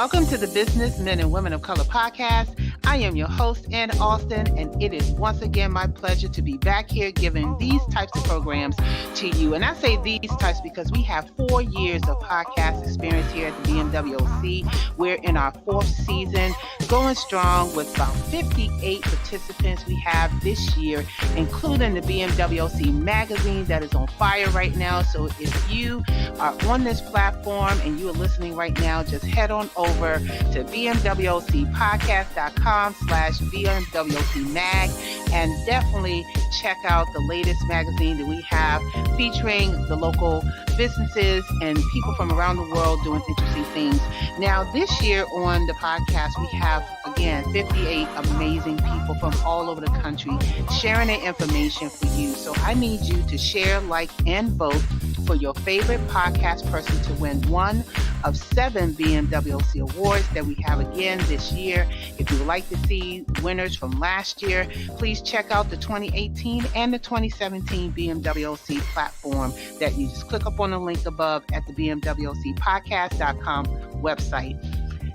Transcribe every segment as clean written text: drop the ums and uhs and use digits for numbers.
Welcome to the Business Men and Women of Color podcast. I am your host, Ann Austin, and it is once again my pleasure to be back here giving these types of programs to you. And I say these types because we have 4 years of podcast experience here at the BMWOC. We're in our 4th season, going strong with about 58 participants we have this year, including the BMWOC Magazine that is on fire right now. So if you are on this platform and you are listening right now, just head on over to bmwocpodcast.com/BMWOCMag and definitely check out the latest magazine that we have featuring the local businesses and people from around the world doing interesting things. Now, this year on the podcast, we have, again, 58 amazing people from all over the country sharing their information for you. So I need you to share, like, and vote for your favorite podcast person to win one of 7 BMWOC awards that we have again this year. If you would like to see winners from last year, please check out the 2018 and the 2017 BMWOC platform that you just click up on the link above at the BMWOCpodcast.com website.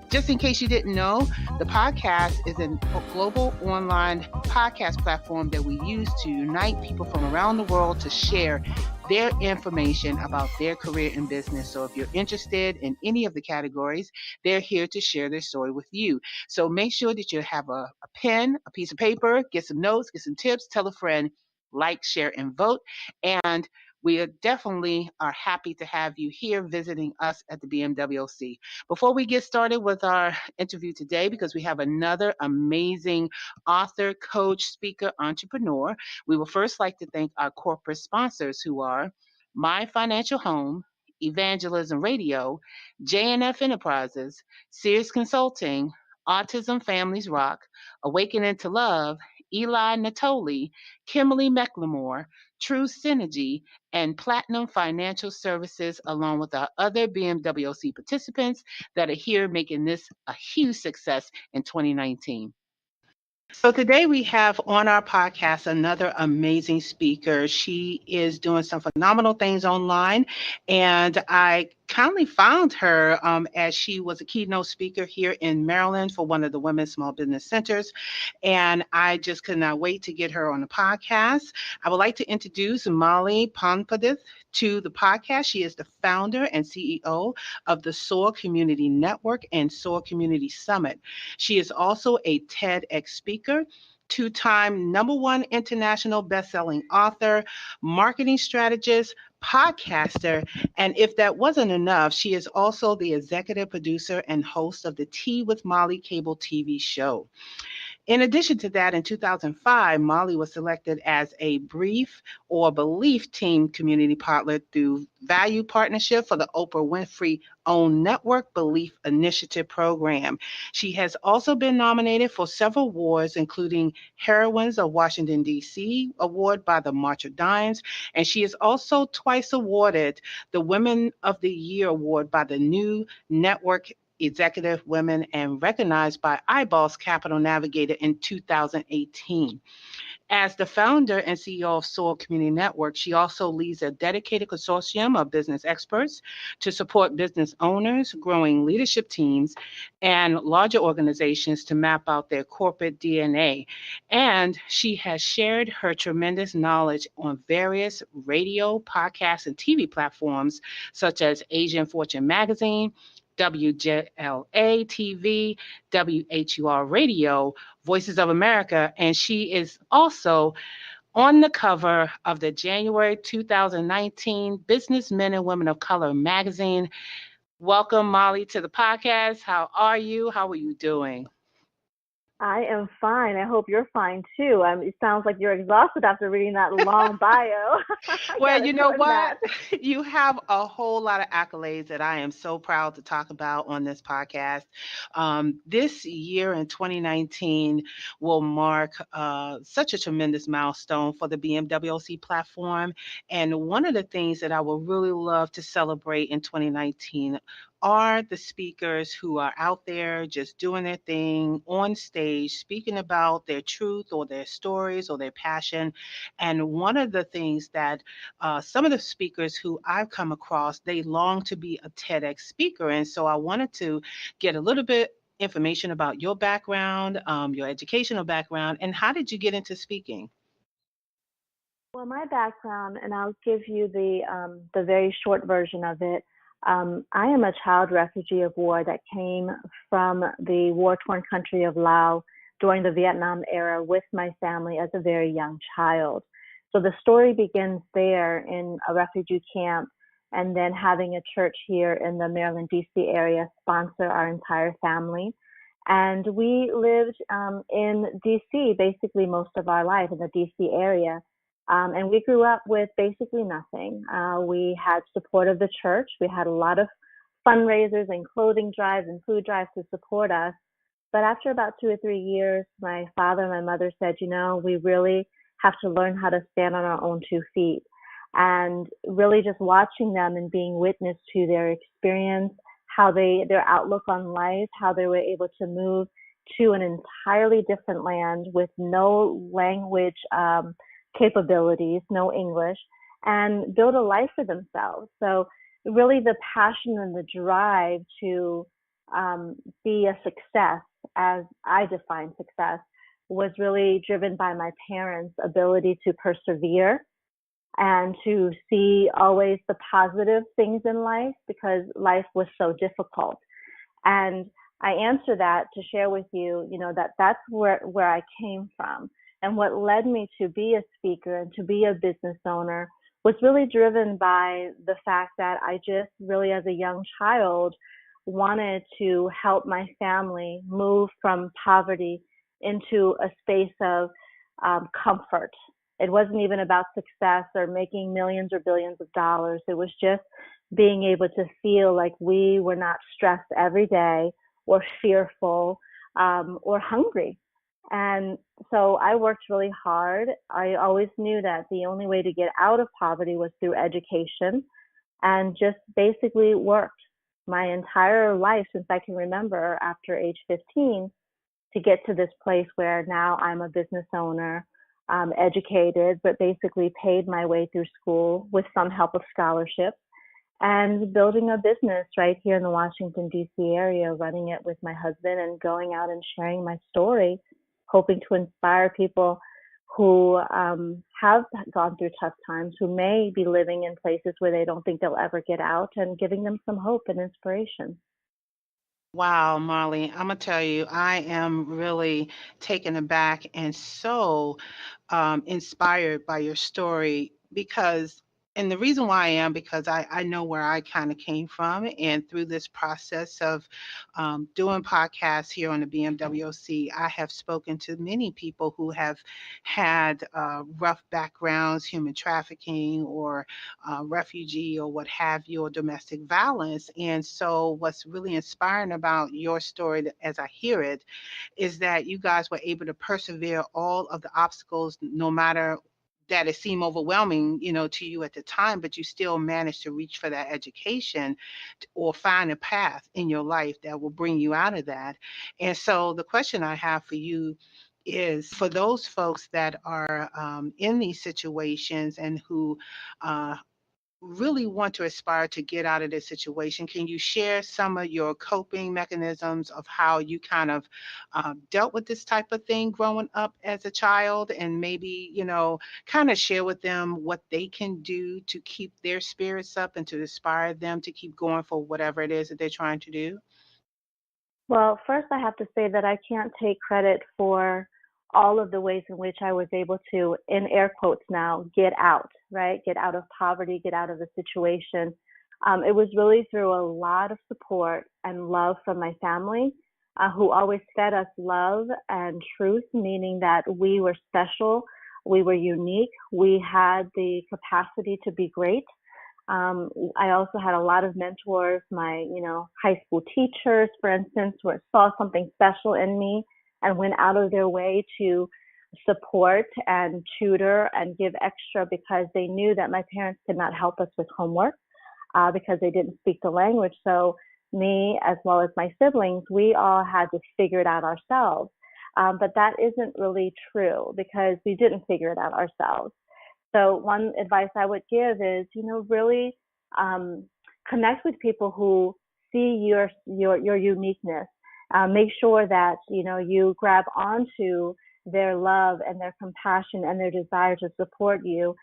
Just in case you didn't know, the podcast is a global online podcast platform that we use to unite people from around the world to share their information about their career in business. So if you're interested in any of the categories, they're here to share their story with you. So make sure that you have a pen, a piece of paper, get some notes, get some tips, tell a friend, like, share, and vote. And we definitely are happy to have you here visiting us at the BMWOC. Before we get started with our interview today, because we have another amazing author, coach, speaker, entrepreneur, we will first like to thank our corporate sponsors who are My Financial Home, Evangelism Radio, J&F Enterprises, Sears Consulting, Autism Families Rock, Awakening to Love, Eli Natoli, Kimberly McLemore, True Synergy, and Platinum Financial Services, along with our other BMWOC participants that are here making this a huge success in 2019. So today we have on our podcast another amazing speaker. She is doing some phenomenal things online, and I kindly found her as she was a keynote speaker here in Maryland for one of the Women's Small Business Centers, and I just could not wait to get her on the podcast. I would like to introduce Mali Phonpadith to the podcast. She is the founder and CEO of the SOAR Community Network and SOAR Community Summit. She is also a TEDx speaker, 2-time #1 international best-selling author, marketing strategist, podcaster, and if that wasn't enough, she is also the executive producer and host of the Tea with Molly cable TV show. In addition to that, in 2005, Mali was selected as a Brief or Belief Team community partner through Value Partnership for the Oprah Winfrey-owned Network Belief Initiative program. She has also been nominated for several awards, including Heroines of Washington, D.C. Award by the March of Dimes, and she is also twice awarded the Women of the Year Award by the New Network Executive Women and recognized by Eyeballs Capital Navigator in 2018. As the founder and CEO of SOAR Community Network, she also leads a dedicated consortium of business experts to support business owners, growing leadership teams, and larger organizations to map out their corporate DNA. And she has shared her tremendous knowledge on various radio, podcasts, and TV platforms such as Asian Fortune Magazine, WJLA TV, WHUR Radio, Voices of America, and she is also on the cover of the January 2019 Business Men and Women of Color magazine. Welcome, Mali, to the podcast. How are you? How are you doing? I am fine. I hope you're fine too. It sounds like you're exhausted after reading that long bio. Well, you know what? You have a whole lot of accolades that I am so proud to talk about on this podcast. This year in 2019 will mark such a tremendous milestone for the BMWOC platform. And one of the things that I would really love to celebrate in 2019 are the speakers who are out there just doing their thing on stage, speaking about their truth or their stories or their passion. And one of the things that some of the speakers who I've come across, they long to be a TEDx speaker. And so I wanted to get a little bit information about your background, your educational background, and how did you get into speaking? Well, my background, and I'll give you the very short version of it. I am a child refugee of war that came from the war-torn country of Laos during the Vietnam era with my family as a very young child. So the story begins there in a refugee camp, and then having a church here in the Maryland, D.C. area sponsor our entire family. And we lived in D.C. basically most of our life in the D.C. area. And we grew up with basically nothing. We had support of the church. We had a lot of fundraisers and clothing drives and food drives to support us. But after about 2 or 3 years, my father and my mother said, you know, we really have to learn how to stand on our own 2 feet. And really just watching them and being witness to their experience, how their outlook on life, how they were able to move to an entirely different land with no language capabilities, no English, and build a life for themselves. So really the passion and the drive to be a success, as I define success, was really driven by my parents' ability to persevere and to see always the positive things in life because life was so difficult. And I answer that to share with you, you know, that's where I came from. And what led me to be a speaker and to be a business owner was really driven by the fact that I just really, as a young child, wanted to help my family move from poverty into a space of comfort. It wasn't even about success or making millions or billions of dollars. It was just being able to feel like we were not stressed every day or fearful or hungry. And so I worked really hard. I always knew that the only way to get out of poverty was through education, and just basically worked my entire life since I can remember after age 15 to get to this place where now I'm a business owner, educated, but basically paid my way through school with some help of scholarships and building a business right here in the Washington, D.C. area, running it with my husband and going out and sharing my story, hoping to inspire people who have gone through tough times, who may be living in places where they don't think they'll ever get out, and giving them some hope and inspiration. Wow, Marley, I'm gonna tell you, I am really taken aback and so inspired by your story because, and the reason why I am because I know where I kind of came from, and through this process of doing podcasts here on the BMWOC, I have spoken to many people who have had rough backgrounds, human trafficking, or refugee, or what have you, or domestic violence. And so, what's really inspiring about your story, as I hear it, is that you guys were able to persevere all of the obstacles, no matter that it seemed overwhelming, you know, to you at the time, but you still managed to reach for that education or find a path in your life that will bring you out of that. And so the question I have for you is for those folks that are in these situations and who really want to aspire to get out of this situation, can you share some of your coping mechanisms of how you kind of dealt with this type of thing growing up as a child, and maybe, you know, kind of share with them what they can do to keep their spirits up and to inspire them to keep going for whatever it is that they're trying to do? Well, first I have to say that I can't take credit for all of the ways in which I was able to, in air quotes now, get out, right? Get out of poverty, get out of the situation. It was really through a lot of support and love from my family, who always fed us love and truth, meaning that we were special, we were unique, we had the capacity to be great. I also had a lot of mentors. My, high school teachers, for instance, saw something special in me and went out of their way to support and tutor and give extra because they knew that my parents could not help us with homework because they didn't speak the language. So me as well as my siblings, we all had to figure it out ourselves. But that isn't really true because we didn't figure it out ourselves. So one advice I would give is, really connect with people who see your uniqueness. Make sure that, you grab onto their love and their compassion and their desire to support you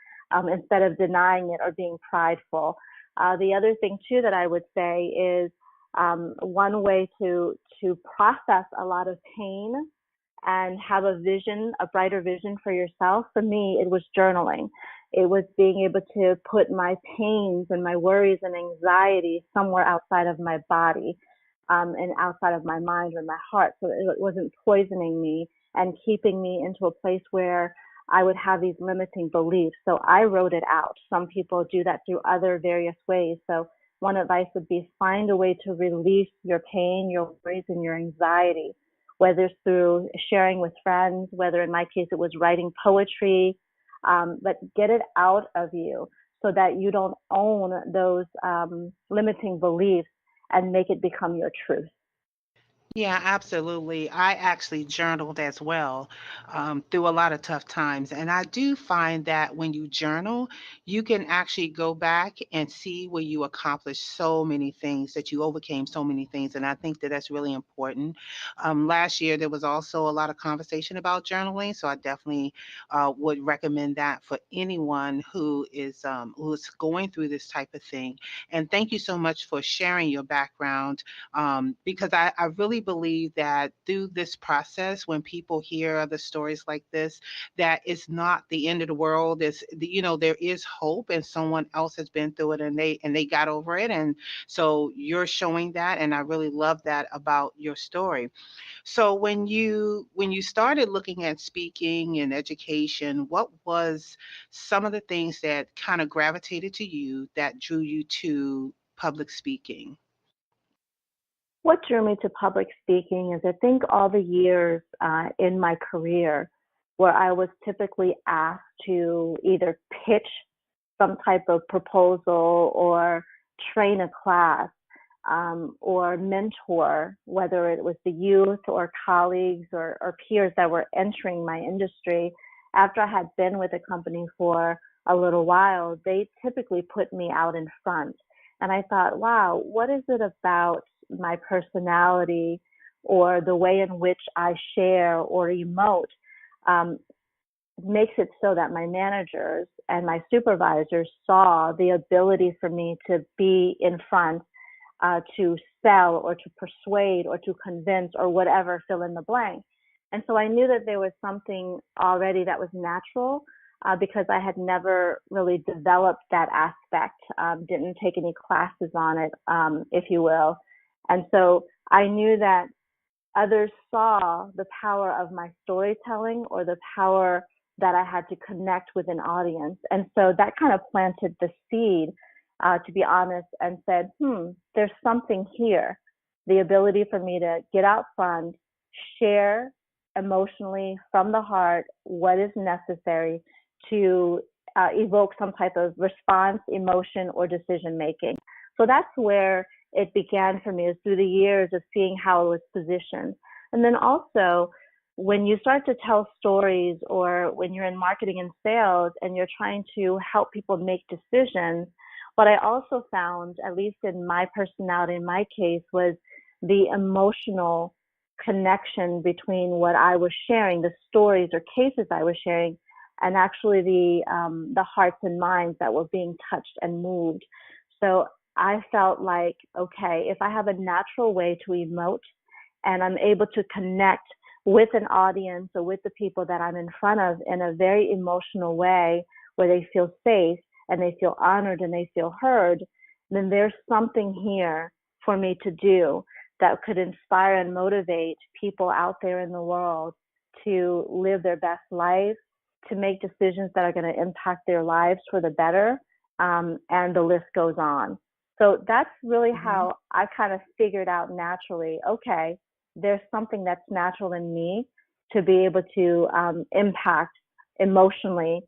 instead of denying it or being prideful. The other thing too that I would say is one way to process a lot of pain and have a vision, a brighter vision for yourself. For me, it was journaling. It was being able to put my pains and my worries and anxiety somewhere outside of my body and outside of my mind or my heart, so it wasn't poisoning me and keeping me into a place where I would have these limiting beliefs. So I wrote it out. Some people do that through other various ways. So one advice would be find a way to release your pain, your worries, and your anxiety, whether it's through sharing with friends, whether in my case it was writing poetry, but get it out of you so that you don't own those limiting beliefs and make it become your truth. Yeah, absolutely. I actually journaled as well through a lot of tough times. And I do find that when you journal, you can actually go back and see where you accomplished so many things, that you overcame so many things. And I think that that's really important. Last year, there was also a lot of conversation about journaling. So I definitely would recommend that for anyone who's going through this type of thing. And thank you so much for sharing your background because I really believe that through this process, when people hear other stories like this, that it's not the end of the world. There is hope, and someone else has been through it, and they got over it, and so you're showing that, and I really love that about your story. So when you started looking at speaking and education, what was some of the things that kind of gravitated to you that drew you to public speaking? What drew me to public speaking is I think all the years in my career where I was typically asked to either pitch some type of proposal or train a class or mentor, whether it was the youth or colleagues or peers that were entering my industry. After I had been with a company for a little while, they typically put me out in front. And I thought, wow, what is it about my personality or the way in which I share or emote um, makes it so that my managers and my supervisors saw the ability for me to be in front, to sell or to persuade or to convince or whatever, fill in the blank. And so I knew that there was something already that was natural because I had never really developed that aspect, didn't take any classes on it, if you will. And so I knew that others saw the power of my storytelling or the power that I had to connect with an audience. And so that kind of planted the seed, to be honest, and said, there's something here. The ability for me to get out front, share emotionally from the heart what is necessary to evoke some type of response, emotion, or decision making. So that's where it began for me, is through the years of seeing how it was positioned. And then also, when you start to tell stories or when you're in marketing and sales and you're trying to help people make decisions, what I also found, at least in my personality, in my case, was the emotional connection between what I was sharing, the stories or cases I was sharing, and actually the hearts and minds that were being touched and moved. So I felt like, okay, if I have a natural way to emote and I'm able to connect with an audience or with the people that I'm in front of in a very emotional way where they feel safe and they feel honored and they feel heard, then there's something here for me to do that could inspire and motivate people out there in the world to live their best life, to make decisions that are going to impact their lives for the better, and the list goes on. So that's really how I kind of figured out naturally, okay, there's something that's natural in me to be able to impact emotionally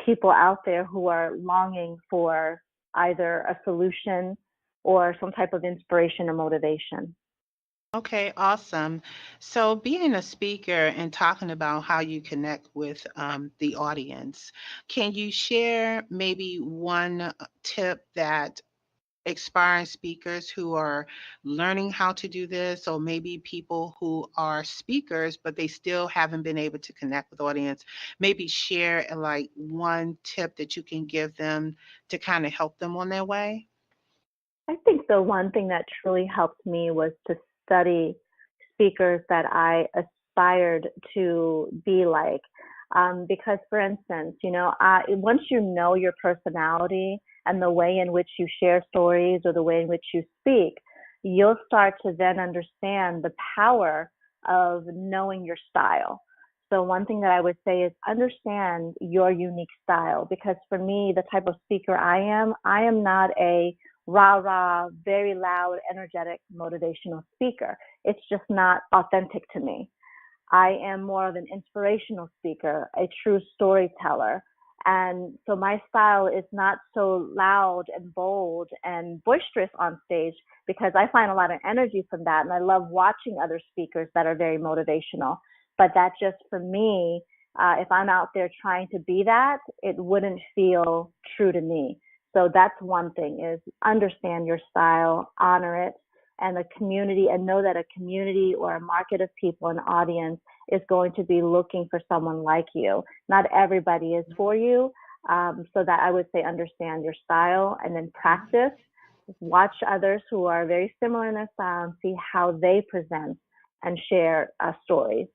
people out there who are longing for either a solution or some type of inspiration or motivation. Okay, awesome. So, being a speaker and talking about how you connect with the audience, can you share maybe one tip that aspiring speakers who are learning how to do this, or maybe people who are speakers but they still haven't been able to connect with audience, maybe share like one tip that you can give them to kind of help them on their way? I think the one thing that truly helped me was to study speakers that I aspired to be like. Because, for instance, once you know your personality and the way in which you share stories or the way in which you speak, you'll start to then understand the power of knowing your style. So, one thing that I would say is understand your unique style. Because for me, the type of speaker I am not a rah rah, very loud, energetic, motivational speaker. It's just not authentic to me. I am more of an inspirational speaker, a true storyteller. And so my style is not so loud and bold and boisterous on stage because I find a lot of energy from that. And I love watching other speakers that are very motivational. But that just for me, if I'm out there trying to be that, it wouldn't feel true to me. So that's one thing is understand your style, honor it, and the community, and know that a community or a market of people, an audience, is going to be looking for someone like you. Not everybody is for you. So that I would say understand your style and then practice. Watch others who are very similar in their style and see how they present and share stories.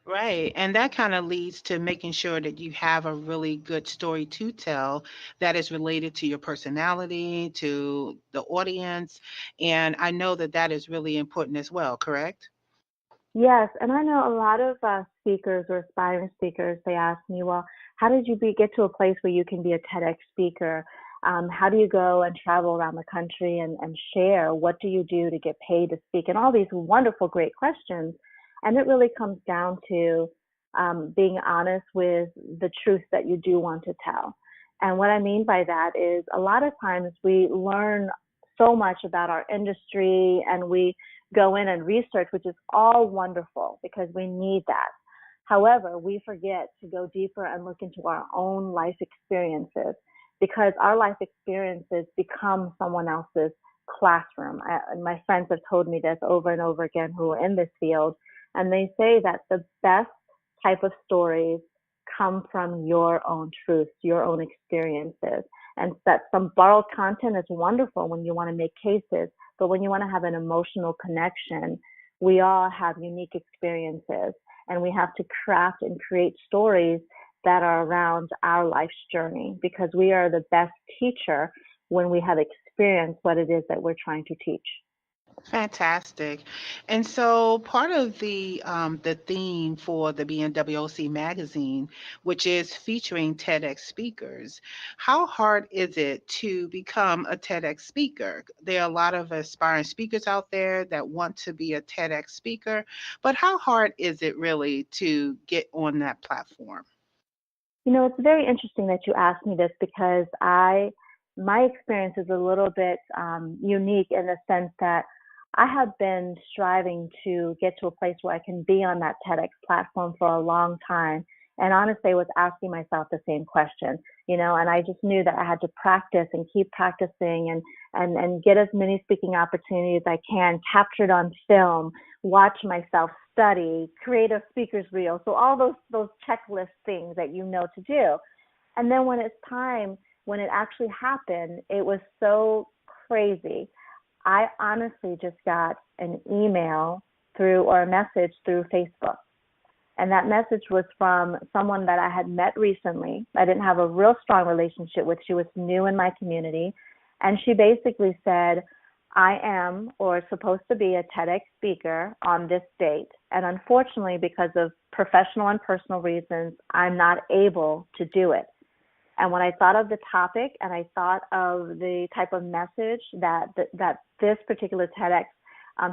Right. And that kind of leads to making sure that you have a really good story to tell that is related to your personality, to the audience. And I know that that is really important as well, correct? Yes, and I know a lot of speakers or aspiring speakers, they ask me, well, how did you get to a place where you can be a TEDx speaker? How do you go and travel around the country and share? What do you do to get paid to speak? And all these wonderful, great questions. And it really comes down to being honest with the truth that you do want to tell. And what I mean by that is a lot of times we learn so much about our industry and we go in and research, which is all wonderful because we need that. However, we forget to go deeper and look into our own life experiences because our life experiences become someone else's classroom. And my friends have told me this over and over again who are in this field, and they say that the best type of stories come from your own truths, your own experiences. And that some borrowed content is wonderful when you want to make cases, but when you want to have an emotional connection, we all have unique experiences and we have to craft and create stories that are around our life's journey because we are the best teacher when we have experienced what it is that we're trying to teach. Fantastic. And so part of the theme for the BMWOC magazine, which is featuring TEDx speakers, how hard is it to become a TEDx speaker? There are a lot of aspiring speakers out there that want to be a TEDx speaker, but how hard is it really to get on that platform? It's very interesting that you asked me this because my experience is a little bit unique in the sense that I have been striving to get to a place where I can be on that TEDx platform for a long time. And honestly, I was asking myself the same question, and I just knew that I had to practice and keep practicing and get as many speaking opportunities as I can, captured on film, watch myself study, create a speaker's reel. So all those checklist things that you know to do. And then when it's time, when it actually happened, it was so crazy. I honestly just got an email or a message through Facebook. And that message was from someone that I had met recently. I didn't have a real strong relationship with. She was new in my community. And she basically said, I am or supposed to be a TEDx speaker on this date. And unfortunately, because of professional and personal reasons, I'm not able to do it. And when I thought of the topic and I thought of the type of message that this particular TEDx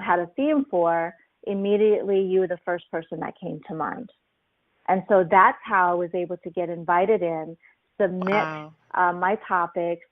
had a theme for, immediately you were the first person that came to mind. And so that's how I was able to get invited in, submit Wow. my topics,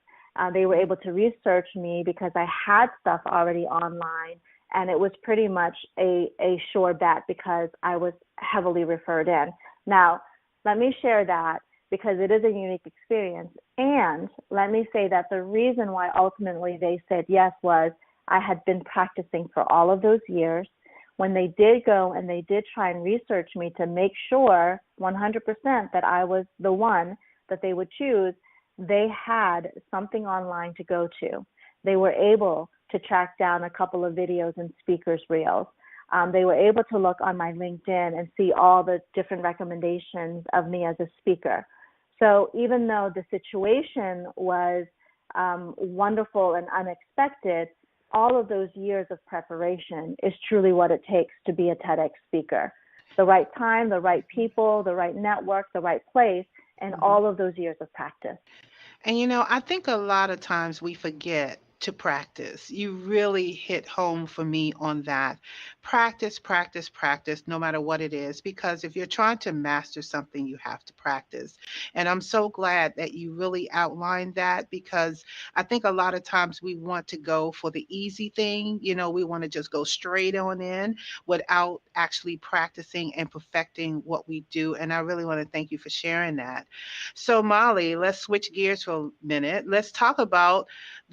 They were able to research me because I had stuff already online, and it was pretty much a sure bet because I was heavily referred in. Now, let me share that because it is a unique experience. And let me say that the reason why ultimately they said yes was I had been practicing for all of those years. When they did go and they did try and research me to make sure 100% that I was the one that they would choose, they had something online to go to. They were able to track down a couple of videos and speakers reels. They were able to look on my LinkedIn and see all the different recommendations of me as a speaker. So even though the situation was wonderful and unexpected, all of those years of preparation is truly what it takes to be a TEDx speaker. The right time, the right people, the right network, the right place, and all of those years of practice. And I think a lot of times we forget to practice. You really hit home for me on that. Practice, practice, practice, no matter what it is, because if you're trying to master something, you have to practice. And I'm so glad that you really outlined that, because I think a lot of times we want to go for the easy thing. We want to just go straight on in without actually practicing and perfecting what we do. And I really want to thank you for sharing that. So, Molly, let's switch gears for a minute. Let's talk about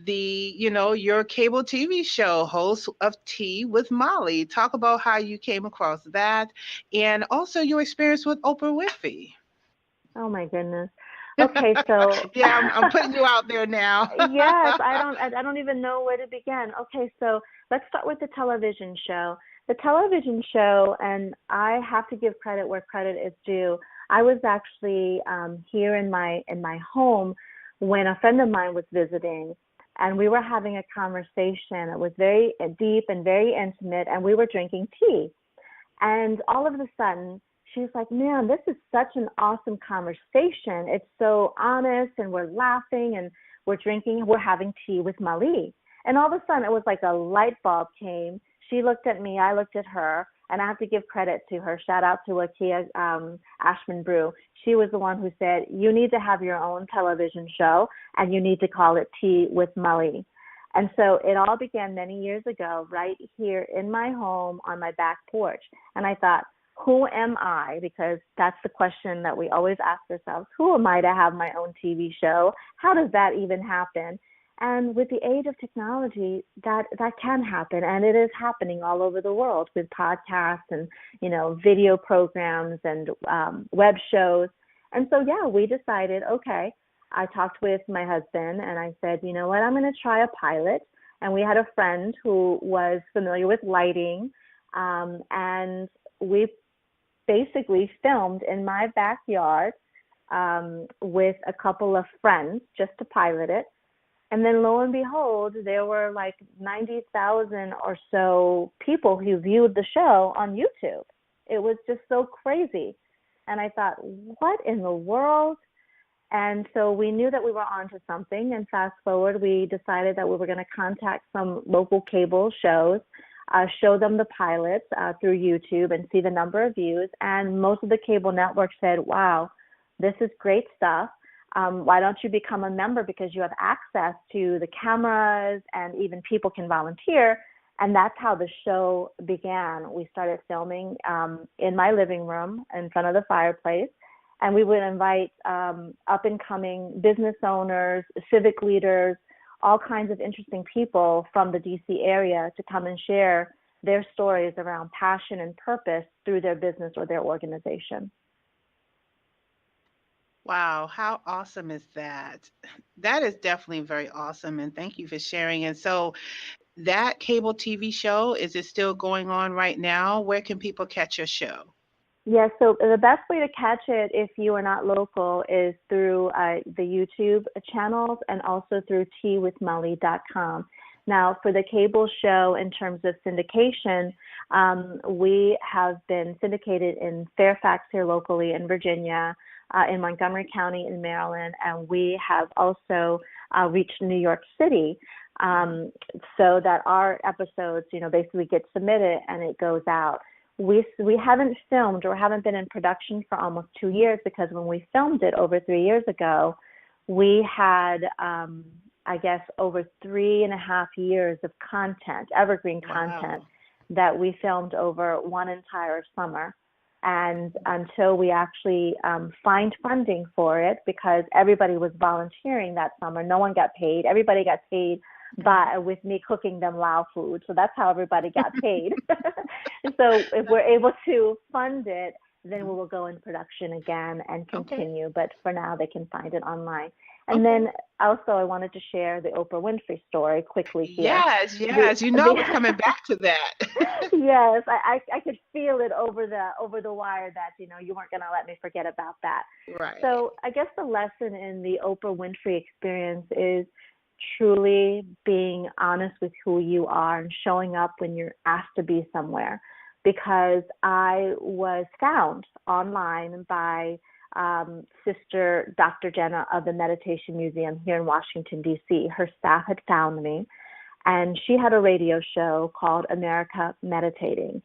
your cable TV show, Host of Tea with Molly. Talk about how you came across that and also your experience with Oprah Winfrey. Oh my goodness. Okay, so yeah, I'm putting you out there now. yes, I don't even know where to begin. Okay, so let's start with the television show. The television show, and I have to give credit where credit is due. I was actually here in my home when a friend of mine was visiting, and we were having a conversation. It was very deep and very intimate, and we were drinking tea. And all of a sudden, she's like, man, this is such an awesome conversation. It's so honest, and we're laughing, and we're drinking, we're having tea with Mali. And all of a sudden, it was like a light bulb came. She looked at me, I looked at her, and I have to give credit to her. Shout out to Akia Ashman Brew. She was the one who said, you need to have your own television show, and you need to call it Tea with Mali. And so it all began many years ago, right here in my home on my back porch. And I thought, who am I? Because that's the question that we always ask ourselves. Who am I to have my own TV show? How does that even happen? And with the age of technology, that can happen, and it is happening all over the world with podcasts and video programs and web shows. And so we decided, okay. I talked with my husband and I said, you know what, I'm going to try a pilot. And we had a friend who was familiar with lighting, and we basically filmed in my backyard with a couple of friends just to pilot it. And then lo and behold, there were like 90,000 or so people who viewed the show on YouTube. It was just so crazy. And I thought, what in the world? And so we knew that we were onto something. And fast forward, we decided that we were going to contact some local cable shows, show them the pilots through YouTube and see the number of views. And most of the cable networks said, wow, this is great stuff. Why don't you become a member, because you have access to the cameras and even people can volunteer. And that's how the show began. We started filming in my living room in front of the fireplace. And we would invite up-and-coming business owners, civic leaders, all kinds of interesting people from the DC area to come and share their stories around passion and purpose through their business or their organization. Wow, how awesome is that? That is definitely very awesome, and thank you for sharing. And so that cable TV show, is it still going on right now? Where can people catch your show? Yes, so the best way to catch it if you are not local is through the YouTube channels and also through teawithmali.com. Now, for the cable show, in terms of syndication, we have been syndicated in Fairfax here locally in Virginia, in Montgomery County in Maryland, and we have also reached New York City, so that our episodes, basically get submitted and it goes out. We haven't filmed or haven't been in production for almost 2 years, because when we filmed it over 3 years ago, we had I guess, over 3.5 years of content, evergreen content, Wow. that we filmed over one entire summer. And until we actually find funding for it, because everybody was volunteering that summer, no one got paid. Everybody got paid with me cooking them Lao food. So that's how everybody got paid. So if we're able to fund it, then we will go in production again and Okay. continue. But for now, they can find it online. And Okay. then also, I wanted to share the Oprah Winfrey story quickly here. Yes, The yes. You know I the was coming back to that. Yes, I could feel it over the wire that you weren't going to let me forget about that. Right. So I guess the lesson in the Oprah Winfrey experience is truly being honest with who you are and showing up when you're asked to be somewhere. Because I was found online by Sister Dr. Jenna of the Meditation Museum here in Washington, D.C. Her staff had found me, and she had a radio show called America Meditating.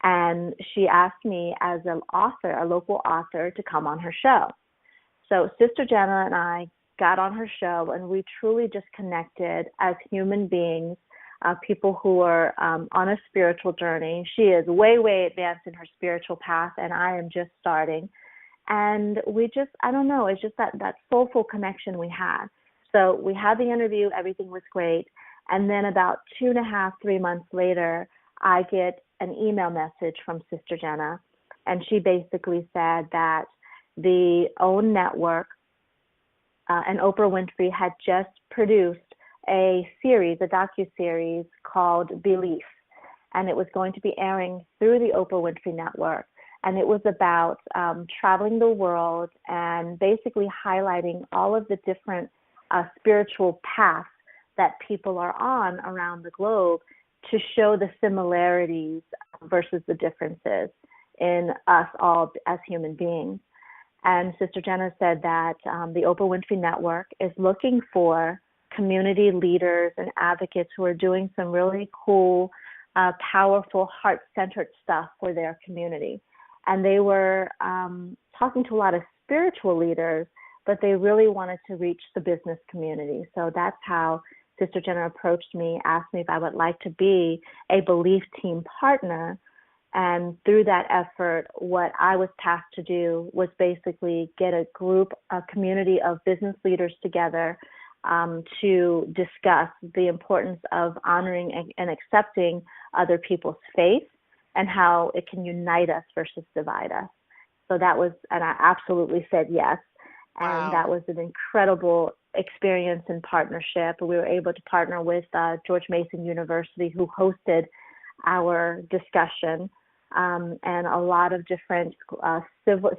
And she asked me as an author, a local author, to come on her show. So Sister Jenna and I got on her show, and we truly just connected as human beings, people who are on a spiritual journey. She is way, way advanced in her spiritual path, and I am just starting. And we just, I don't know, it's just that soulful connection we had. So we had the interview, everything was great. And then about 2.5, 3 months later, I get an email message from Sister Jenna, and she basically said that the OWN network and Oprah Winfrey had just produced a series, a docuseries called Belief, and it was going to be airing through the Oprah Winfrey Network. And it was about traveling the world and basically highlighting all of the different spiritual paths that people are on around the globe to show the similarities versus the differences in us all as human beings. And Sister Jenna said that the Oprah Winfrey Network is looking for community leaders and advocates who are doing some really cool, powerful, heart-centered stuff for their community. And they were talking to a lot of spiritual leaders, but they really wanted to reach the business community. So that's how Sister Jenna approached me, asked me if I would like to be a Belief Team partner. And through that effort, what I was tasked to do was basically get a group, a community of business leaders together to discuss the importance of honoring and accepting other people's faith and how it can unite us versus divide us. So that was, and I absolutely said yes. And that Wow. was an incredible experience and partnership. We were able to partner with George Mason University, who hosted our discussion, and a lot of different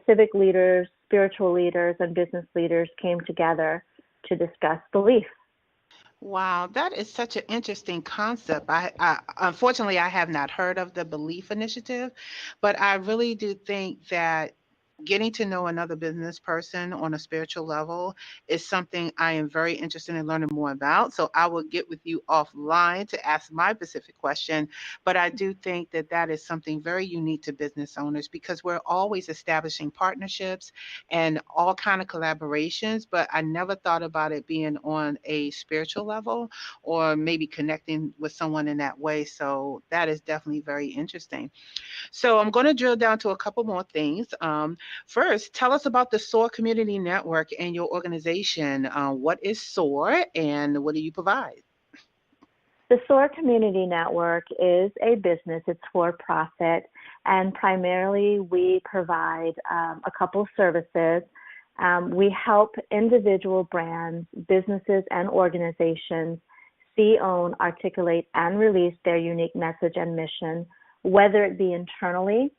civic leaders, spiritual leaders, and business leaders came together to discuss belief. Wow, that is such an interesting concept. I unfortunately I have not heard of the Belief Initiative, but I really do think that getting to know another business person on a spiritual level is something I am very interested in learning more about. So I will get with you offline to ask my specific question, but I do think that that is something very unique to business owners because we're always establishing partnerships and all kind of collaborations, but I never thought about it being on a spiritual level or maybe connecting with someone in that way. So that is definitely very interesting. So I'm going to drill down to a couple more things. First, tell us about the SOAR Community Network and your organization. What is SOAR and what do you provide? The SOAR Community Network is a business, it's for profit, and primarily we provide a couple services. We help individual brands, businesses, and organizations see, own, articulate, and release their unique message and mission, whether it be internally,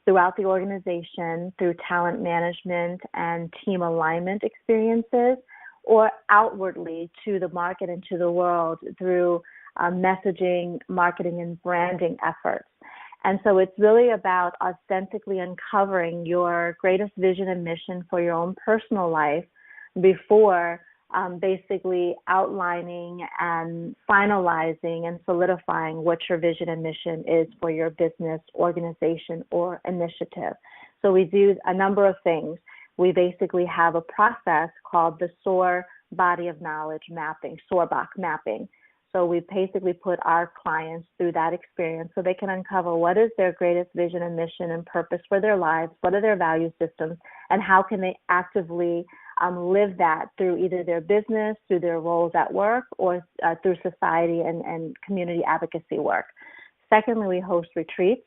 throughout the organization, through talent management and team alignment experiences, or outwardly to the market and to the world through messaging, marketing, and branding efforts. And so it's really about authentically uncovering your greatest vision and mission for your own personal life before basically outlining and finalizing and solidifying what your vision and mission is for your business, organization, or initiative. So we do a number of things. We basically have a process called the SOAR body of knowledge mapping, SORBOC mapping. So we basically put our clients through that experience so they can uncover what is their greatest vision and mission and purpose for their lives, what are their value systems, and how can they actively live that through either their business, through their roles at work, or through society and community advocacy work. Secondly, we host retreats,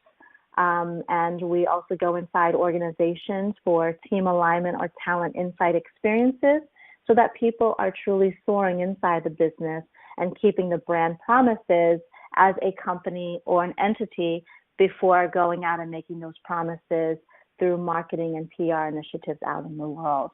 and we also go inside organizations for team alignment or talent insight experiences so that people are truly soaring inside the business and keeping the brand promises as a company or an entity before going out and making those promises through marketing and PR initiatives out in the world.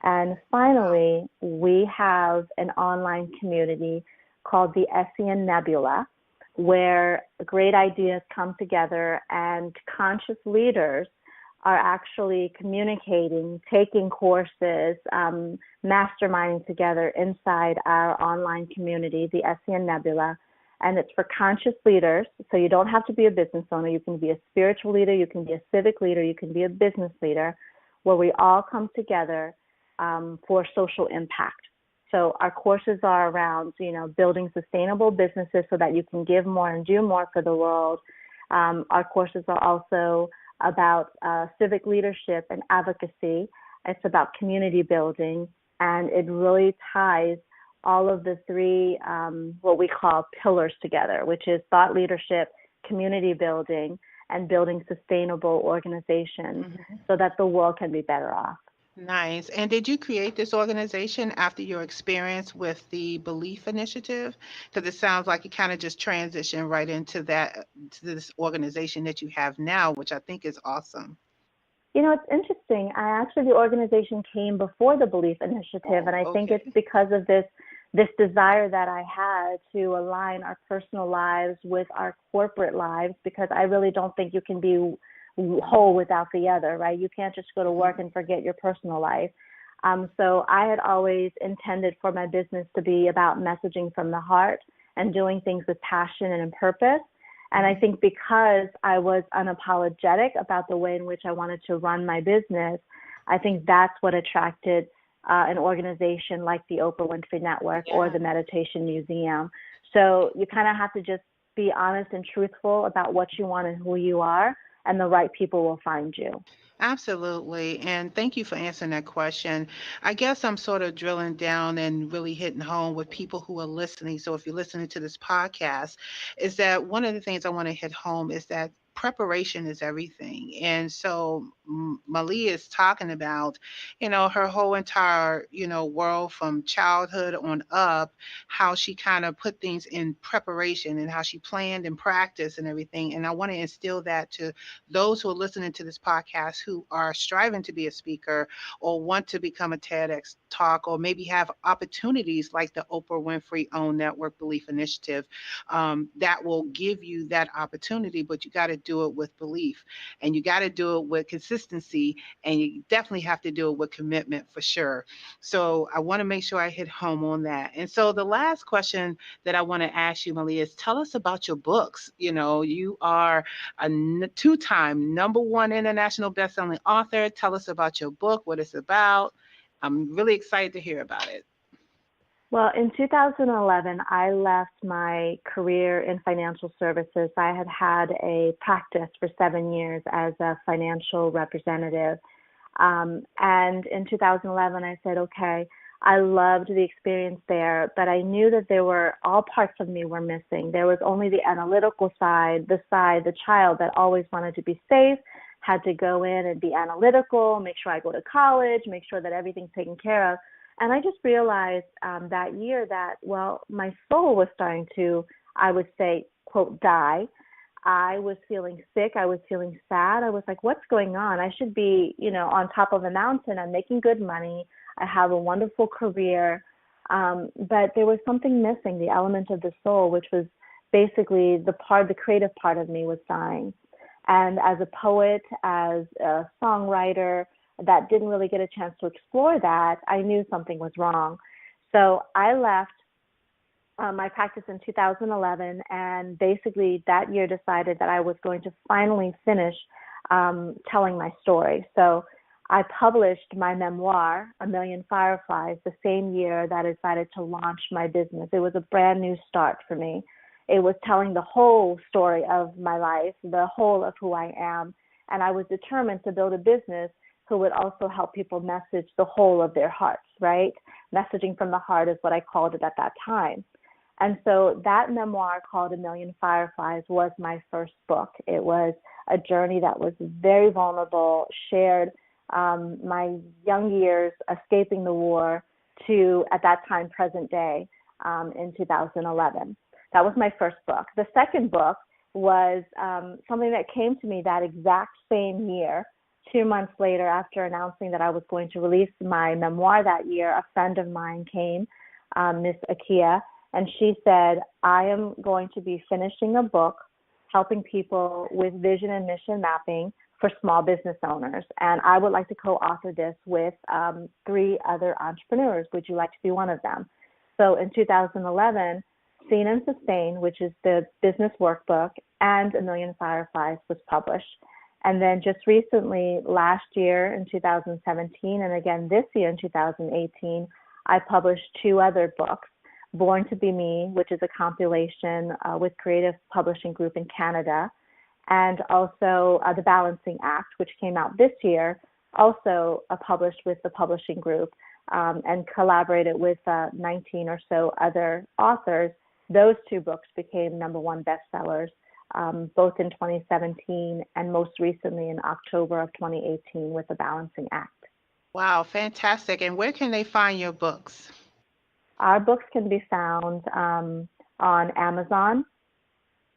And finally, we have an online community called the SEN Nebula, where great ideas come together and conscious leaders are actually communicating, taking courses, masterminding together inside our online community, the SEN Nebula. And it's for conscious leaders, so you don't have to be a business owner. You can be a spiritual leader, you can be a civic leader, you can be a business leader, where we all come together for social impact. So our courses are around, building sustainable businesses so that you can give more and do more for the world. Our courses are also about civic leadership and advocacy. It's about community building, and it really ties all of the three, what we call pillars together, which is thought leadership, community building, and building sustainable organizations so that the world can be better off. Nice. And did you create this organization after your experience with the Belief Initiative? Because it sounds like you kind of just transitioned right into this organization that you have now, which I think is awesome. It's interesting. The organization came before the Belief Initiative, and I think it's because of this desire that I had to align our personal lives with our corporate lives, because I really don't think you can be whole without the other, right? You can't just go to work and forget your personal life. So I had always intended for my business to be about messaging from the heart and doing things with passion and in purpose. And I think because I was unapologetic about the way in which I wanted to run my business, I think that's what attracted an organization like the Oprah Winfrey Network or the Meditation Museum. So you kind of have to just be honest and truthful about what you want and who you are, and the right people will find you. Absolutely. And thank you for answering that question. I guess I'm sort of drilling down and really hitting home with people who are listening. So if you're listening to this podcast, is that one of the things I want to hit home is that preparation is everything. And so Mali is talking about, her whole entire, world from childhood on up, how she kind of put things in preparation and how she planned and practiced and everything. And I want to instill that to those who are listening to this podcast who are striving to be a speaker or want to become a TEDx talk, or maybe have opportunities like the Oprah Winfrey Own Network Belief Initiative that will give you that opportunity, but you got to do it with belief, and you got to do it with consistency, and you definitely have to do it with commitment for sure. So I want to make sure I hit home on that. And so the last question that I want to ask you, Mali, is tell us about your books. You are a two-time #1 international best-selling author. Tell us about your book, what it's about. I'm really excited to hear about it. Well, in 2011, I left my career in financial services. I had had a practice for 7 years as a financial representative. And in 2011, I said, okay, I loved the experience there, but I knew that all parts of me were missing. There was only the analytical side, the child that always wanted to be safe, had to go in and be analytical, make sure I go to college, make sure that everything's taken care of. And I just realized that year that, my soul was starting to, I would say, quote, die. I was feeling sick. I was feeling sad. I was like, what's going on? I should be, on top of a mountain. I'm making good money. I have a wonderful career. But there was something missing, the element of the soul, which was basically the creative part of me was dying. And as a poet, as a songwriter, that didn't really get a chance to explore that, I knew something was wrong. So I left my practice in 2011, and basically that year decided that I was going to finally finish telling my story. So I published my memoir, A Million Fireflies, the same year that I decided to launch my business. It was a brand new start for me. It was telling the whole story of my life, the whole of who I am. And I was determined to build a business who would also help people message the whole of their hearts, right? Messaging from the heart is what I called it at that time. And so that memoir called A Million Fireflies was my first book. It was a journey that was very vulnerable, shared my young years escaping the war to, at that time, present day in 2011. That was my first book. The second book was something that came to me that exact same year. 2 months later, after announcing that I was going to release my memoir that year, a friend of mine came, Miss Akia, and she said, I am going to be finishing a book helping people with vision and mission mapping for small business owners. And I would like to co-author this with 3 other entrepreneurs. Would you like to be one of them? So in 2011, Seen and Sustain, which is the business workbook, and A Million Fireflies was published. And then just recently, last year in 2017, and again this year in 2018, I published 2 other books, Born to Be Me, which is a compilation with Creative Publishing Group in Canada, and also The Balancing Act, which came out this year, also published with the publishing group, and collaborated with 19 or so other authors. Those 2 books became #1 bestsellers, both in 2017 and most recently in October of 2018 with The Balancing Act. Wow, fantastic. And where can they find your books? Our books can be found on Amazon.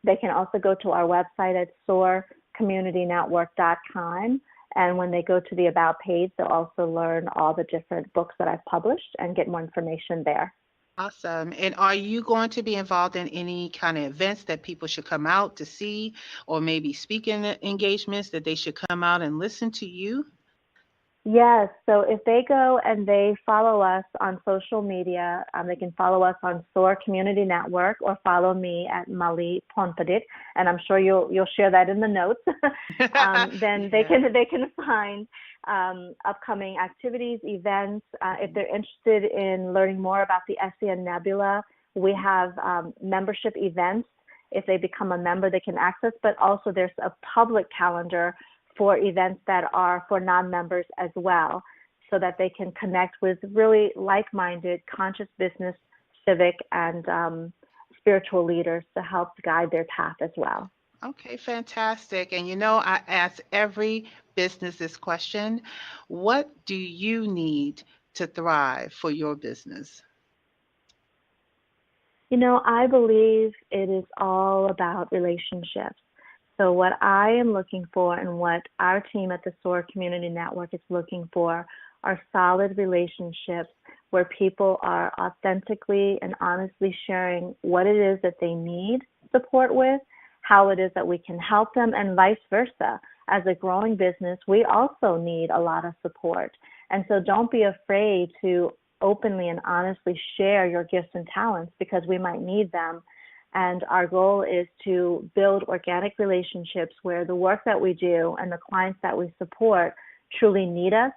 They can also go to our website at soarcommunitynetwork.com. And when they go to the About page, they'll also learn all the different books that I've published and get more information there. Awesome. And are you going to be involved in any kind of events that people should come out to see, or maybe speaking engagements that they should come out and listen to you? Yes, so if they go and they follow us on social media, they can follow us on SOAR Community Network or follow me at Mali Phonpadith, and I'm sure you'll share that in the notes. Then they can find upcoming activities, events. If they're interested in learning more about the SCN Nebula, we have membership events. If they become a member, they can access, but also there's a public calendar for events that are for non-members as well, so that they can connect with really like-minded, conscious business, civic, and spiritual leaders to help guide their path as well. Okay, fantastic. And I ask every business this question: what do you need to thrive for your business? I believe it is all about relationships. So what I am looking for and what our team at the SOAR Community Network is looking for are solid relationships where people are authentically and honestly sharing what it is that they need support with, how it is that we can help them, and vice versa. As a growing business, we also need a lot of support. And so don't be afraid to openly and honestly share your gifts and talents, because we might need them. And our goal is to build organic relationships where the work that we do and the clients that we support truly need us,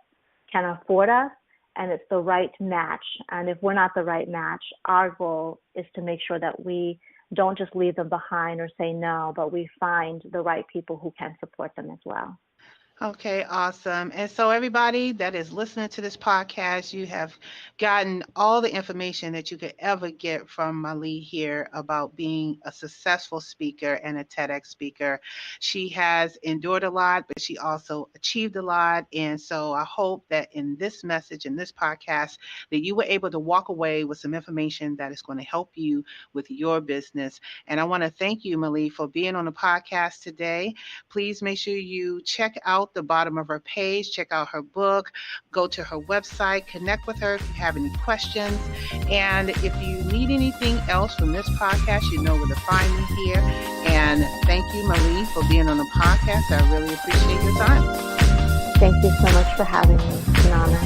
can afford us, and it's the right match. And if we're not the right match, our goal is to make sure that we don't just leave them behind or say no, but we find the right people who can support them as well. Okay, awesome. And so everybody that is listening to this podcast, you have gotten all the information that you could ever get from Mali here about being a successful speaker and a TEDx speaker. She has endured a lot, but she also achieved a lot. And so I hope that in this message, in this podcast, that you were able to walk away with some information that is going to help you with your business. And I want to thank you, Mali, for being on the podcast today. Please make sure you check out the bottom of her page, check out her book, go to her website, connect with her if you have any questions. And if you need anything else from this podcast, you know where to find me here. And thank you, Mali, for being on the podcast. I really appreciate your time. Thank you so much for having me. It's an honor.